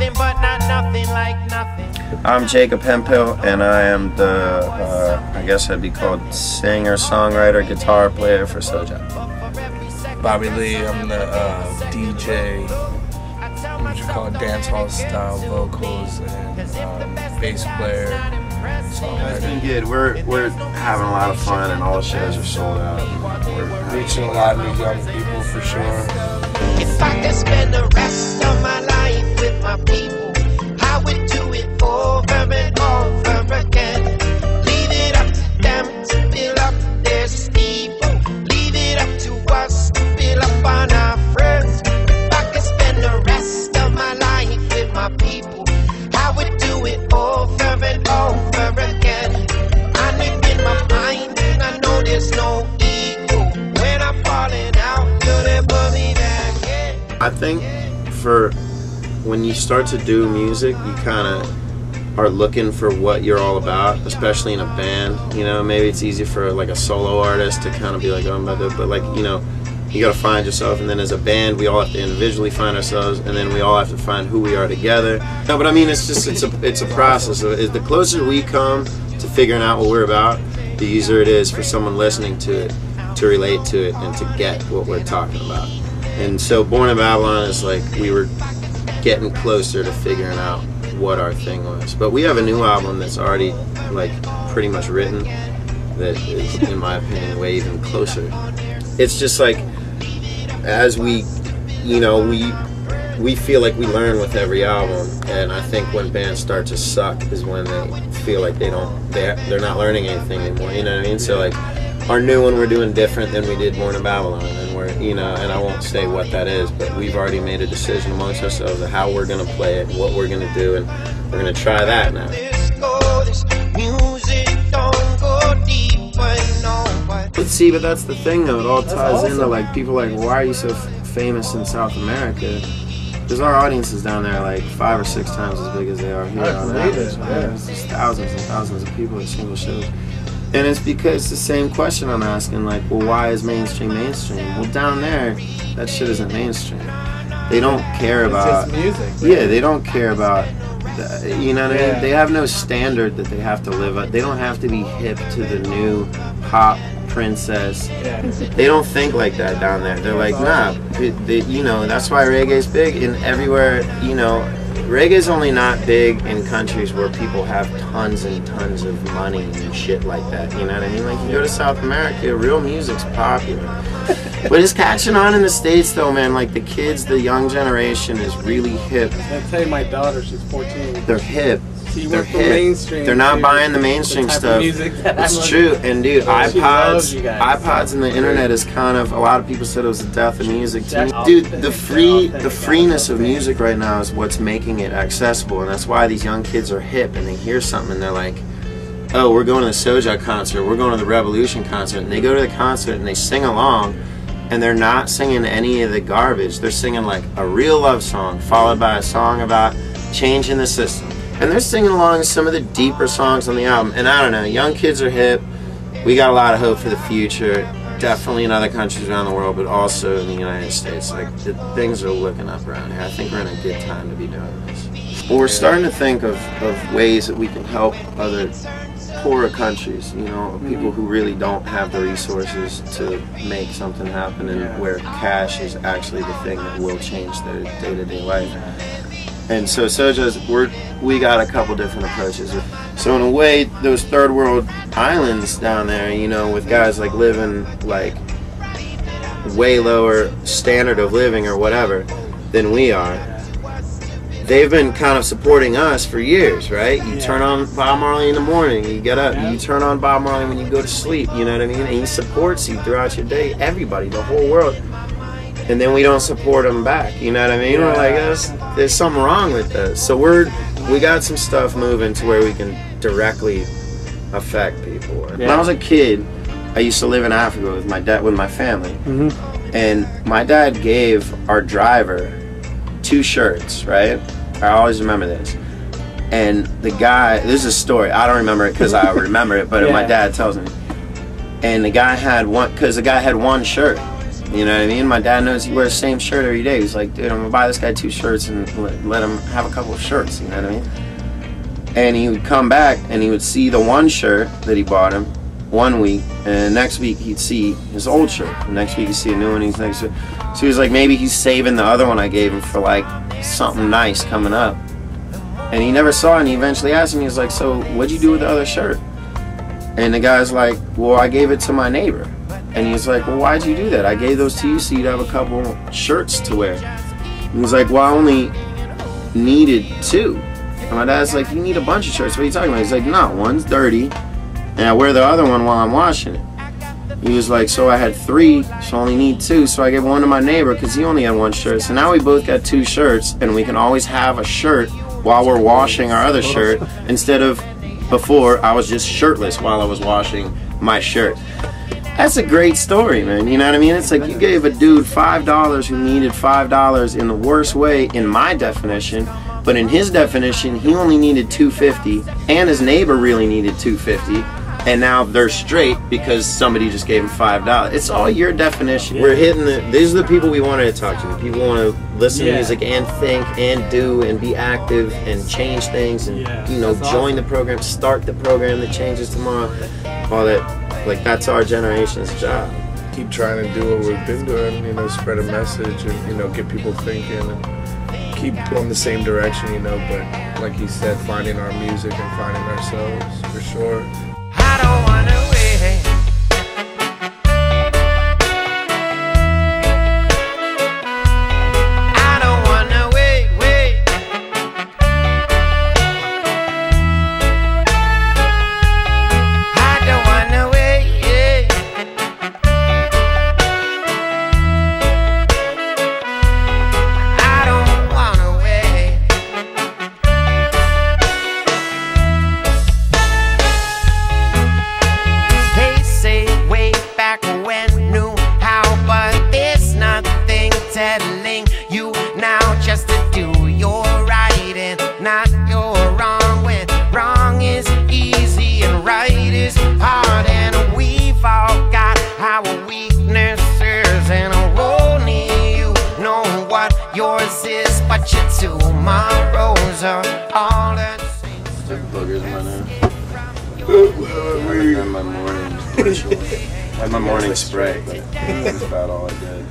nothing, but not nothing like nothing. I'm Jacob Hemphill, and I am the, I guess I'd be called singer, songwriter, guitar player for SOJA. Bobby Lee, I'm the DJ, what you call it, dancehall style vocals, and bass player, songwriter. It's been good. We're having a lot of fun, and all the shows are sold out. We're reaching a lot of new young people for sure. If I could spend the rest of my life with my people, I would do it over and over again. Leave it up to them to fill up their steeple. Leave it up to us to fill up on our friends. If I could spend the rest of my life with my people, I would do it over and over again. I live in my mind and I know there's no ego. When I'm falling out, you're there for me back again. I think for when you start to do music, you kind of are looking for what you're all about, especially in a band. You know, maybe it's easy for like a solo artist to kind of be like, oh, I'm about to, but like, you know, you got to find yourself, and then as a band, we all have to individually find ourselves, and then we all have to find who we are together. No, but I mean, it's just it's a process. The closer we come to figuring out what we're about, the easier it is for someone listening to it to relate to it and to get what we're talking about. And so Born in Babylon is like we were getting closer to figuring out what our thing was. But we have a new album that's already like pretty much written that is, in my opinion, way even closer. It's just like as we, you know, we feel like we learn with every album, and I think when bands start to suck is when they feel like they're not learning anything anymore. You know what I mean? So like our new one we're doing different than we did Born in Babylon, and we're, you know, and I won't say what that is, but we've already made a decision amongst ourselves of how we're gonna play it, what we're gonna do, and we're gonna try that now. But see, but that's the thing though, it all ties into like people like, why are you so famous in South America? Because our audience is down there like 5 or 6 times as big as they are here on average. There's just thousands and thousands of people at single shows. And it's because the same question I'm asking, like, well, why is mainstream mainstream? Well, down there, that shit isn't mainstream. They don't care about... It's just music. Right? Yeah, they don't care about... You know what I mean? They have no standard that they have to live up. They don't have to be hip to the new pop princess. Yeah. They don't think like that down there. They're like, nah, you know, that's why reggae's big. And everywhere, you know, reggae's only not big in countries where people have tons and tons of money and shit like that. You know what I mean? Like, you go to South America, real music's popular. But it's catching on in the States though, man. Like the kids, the young generation is really hip. I tell you, my daughter, she's 14. They're hip. She They're went from hip. mainstream. They're not buying the mainstream stuff. It's true. And dude, iPods and the internet is kind of, a lot of people said it was the death of music too. Dude, the freeness of music right now is what's making it accessible, and that's why these young kids are hip and they hear something and they're like, oh, we're going to the SOJA concert, we're going to the Revolution concert, and they go to the concert and they sing along, and they're not singing any of the garbage. They're singing like a real love song followed by a song about changing the system. And they're singing along to some of the deeper songs on the album. And I don't know, young kids are hip. We got a lot of hope for the future. Definitely in other countries around the world, but also in the United States. Like, things are looking up around here. I think we're in a good time to be doing this. Well, we're starting to think of ways that we can help other poorer countries, you know, people who really don't have the resources to make something happen, and where cash is actually the thing that will change their day-to-day life. And so SOJA's, we got a couple different approaches. So in a way, those third world islands down there, you know, with guys like living like way lower standard of living or whatever than we are, they've been kind of supporting us for years, right? You turn on Bob Marley in the morning, you get up, you turn on Bob Marley when you go to sleep, you know what I mean? And he supports you throughout your day, everybody, the whole world. And then we don't support them back, you know what I mean? We're like, there's something wrong with this. So we got some stuff moving to where we can directly affect people. When I was a kid, I used to live in Africa with my dad, with my family. And my dad gave our driver 2 shirts, right? I always remember this. And the guy, this is a story, I don't remember it because I remember it, but my dad tells me. And the guy had one, because the guy had 1 shirt. You know what I mean? My dad knows he wears the same shirt every day. He's like, dude, I'm gonna buy this guy 2 shirts and let him have a couple of shirts, you know what I mean? And he would come back and he would see the one shirt that he bought him 1 week, and next week he'd see his old shirt. And next week he'd see a new one. So he was like, maybe he's saving the other one I gave him for like something nice coming up. And he never saw it, and he eventually asked me, he was like, so what'd you do with the other shirt? And the guy's like, well, I gave it to my neighbor. And he's like, well, why'd you do that? I gave those to you so you'd have a couple shirts to wear. And he's like, well, I only needed 2. And my dad's like, you need a bunch of shirts. What are you talking about? He's like, no, one's dirty, and I wear the other one while I'm washing it. He was like, so I had 3, so I only need 2. So I gave one to my neighbor because he only had 1 shirt. So now we both got 2 shirts, and we can always have a shirt while we're washing our other shirt, instead of before I was just shirtless while I was washing my shirt. That's a great story, man. You know what I mean? It's like you gave a dude $5 who needed $5 in the worst way in my definition, but in his definition, he only needed $2.50, and his neighbor really needed $2.50, and now they're straight because somebody just gave him $5. It's all your definition. Yeah. We're hitting these are the people we wanted to talk to. The people who want to listen to music and think and do and be active and change things and you know, join the program, start the program that changes tomorrow. All that. Like, that's our generation's job. Keep trying to do what we've been doing, you know, spread a message and, you know, get people thinking and keep going the same direction, you know, but like he said, finding our music and finding ourselves, for sure. I don't wanna wait. I don't wanna wait. I don't wanna wait. Telling you now just to do your right and not your wrong, when wrong is easy and right is hard, and we've all got our weaknesses, and only you know what yours is, but your tomorrows are all the same. Boogers in my nose. My morning spray, but that's about all I did.